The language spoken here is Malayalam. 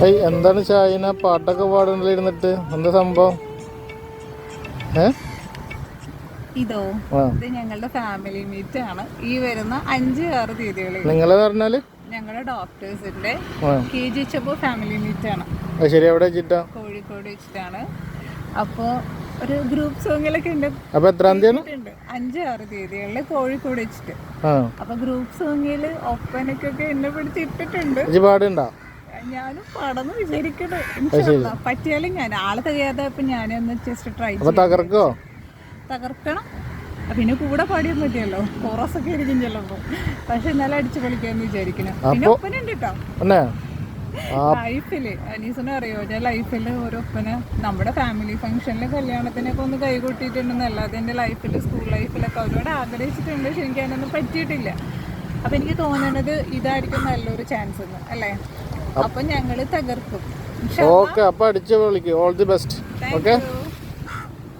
എന്താണ് ഷാഹിന പാട്ടൊക്കെ പാടുന്നിരുന്നിട്ട്? എന്താ സംഭവം? ഇതോ ഇത് ഞങ്ങളുടെ ഫാമിലി മീറ്റ് ആണ്. ഈ വരുന്ന 5-6 തീയതികളിൽ. നിങ്ങള് പറഞ്ഞാല് ഞങ്ങളുടെ ഡോക്ടേഴ്സിന്റെ KG ഫാമിലി മീറ്റ് ആണ്. ശരി, എവിടെ വെച്ചിട്ടാ? കോഴിക്കോട് വെച്ചിട്ടാണ്. അപ്പോ ഒരു ഗ്രൂപ്പ് സോങ്ങിലൊക്കെ ഉണ്ട്. അപ്പൊ എത്രാം തീയതി? 5-6 തീയതികളിൽ കോഴിക്കോട് വെച്ചിട്ട്. അപ്പൊ ഗ്രൂപ്പ് സോങ്ങില് ഒപ്പനക്കൊക്കെ എന്നെ പിടിച്ചിട്ടിട്ടുണ്ട്. പാടുണ്ടോ? ഞാനും പാടുന്നു വിചാരിക്കണേ. പറ്റിയാലും ഞാൻ ആള് തികയാതെ ഞാനൊന്ന് ജസ്റ്റ് ട്രൈ തകർക്കണം. പിന്നെ കൂടെ പാടിയാൽ മതിയല്ലോ, കോറസ് ഒക്കെ ആയിരിക്കും ചിലപ്പോ. പക്ഷെ എന്നാലും അടിച്ചു പൊളിക്കാന്ന് വിചാരിക്കണം. പിന്നെ ഒപ്പന ഉണ്ട് കേട്ടോ ലൈഫില്. അനീസിനെ അറിയോ? ഞാൻ ലൈഫില് ഒരു ഒപ്പന നമ്മുടെ ഫാമിലി ഫംഗ്ഷനില് കല്യാണത്തിനൊക്കെ ഒന്ന് കൈകൊട്ടിയിട്ടുണ്ടെന്നല്ലാതെ എൻ്റെ ലൈഫില് സ്കൂൾ ലൈഫിലൊക്കെ ഒരുപാട് ആഗ്രഹിച്ചിട്ടുണ്ട്. പക്ഷെ എനിക്ക് അതിനൊന്നും പറ്റിയിട്ടില്ല. അപ്പൊ എനിക്ക് തോന്നുന്നത് ഇതായിരിക്കും നല്ലൊരു ചാൻസ് എന്ന് അല്ലേ? അപ്പൊ ഞങ്ങള് തകർക്കും. ഓക്കെ, അപ്പൊ അടിച്ചു പൊളിക്കും. All the best. ഓക്കെ.